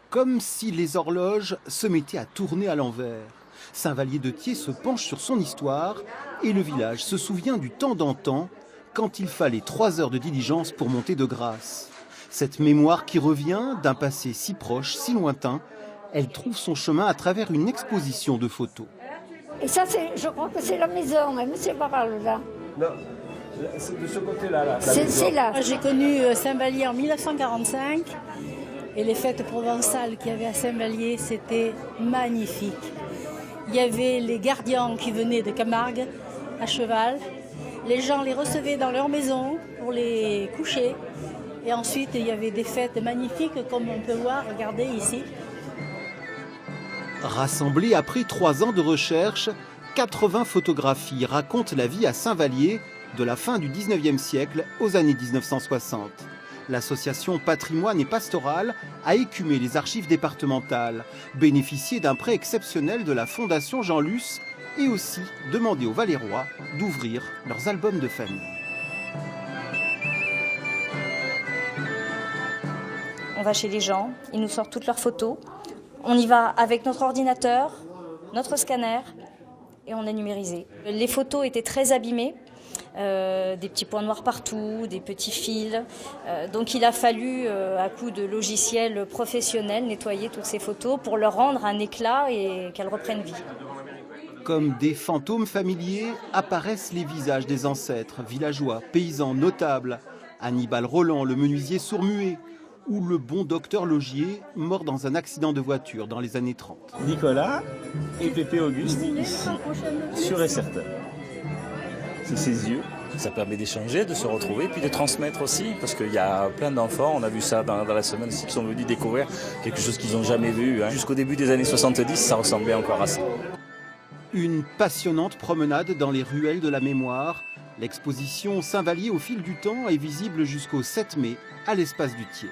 Comme si les horloges se mettaient à tourner à l'envers. Saint-Vallier-de-Thiers se penche sur son histoire et le village se souvient du temps d'antan quand il fallait 3 heures de diligence pour monter de Grasse. Cette mémoire qui revient d'un passé si proche, si lointain, elle trouve son chemin à travers une exposition de photos. Et ça, je crois que c'est la maison, même c'est pas par là. Non, c'est de ce côté-là. C'est là. J'ai connu Saint-Vallier en 1945 et les fêtes provençales qu'il y avait à Saint-Vallier, c'était magnifique. Il y avait les gardiens qui venaient de Camargue à cheval. Les gens les recevaient dans leur maison pour les coucher. Et ensuite, il y avait des fêtes magnifiques comme on peut voir, regardez ici. Rassemblées après 3 ans de recherche, 80 photographies racontent la vie à Saint-Vallier de la fin du 19e siècle aux années 1960. L'association Patrimoine et Pastoral a écumé les archives départementales, bénéficié d'un prêt exceptionnel de la Fondation Jean Luce et aussi demandé aux Valérois d'ouvrir leurs albums de famille. On va chez les gens, ils nous sortent toutes leurs photos. On y va avec notre ordinateur, notre scanner et on est numérisé. Les photos étaient très abîmées, des petits points noirs partout, des petits fils. Donc il a fallu, à coup de logiciels professionnels, nettoyer toutes ces photos pour leur rendre un éclat et qu'elles reprennent vie. Comme des fantômes familiers apparaissent les visages des ancêtres, villageois, paysans, notables. Annibal Roland, le menuisier sourd-muet, ou le bon docteur Logier, mort dans un accident de voiture dans les années 30. Nicolas et Pépé Auguste, ici, sûr et certain. C'est ses yeux. Ça permet d'échanger, de se retrouver, puis de transmettre aussi, parce qu'il y a plein d'enfants, on a vu ça dans la semaine aussi, qui sont venus découvrir quelque chose qu'ils n'ont jamais vu. Jusqu'au début des années 70, ça ressemblait encore à ça. Une passionnante promenade dans les ruelles de la mémoire. L'exposition Saint-Vallier au fil du temps est visible jusqu'au 7 mai à l'Espace du Thiers.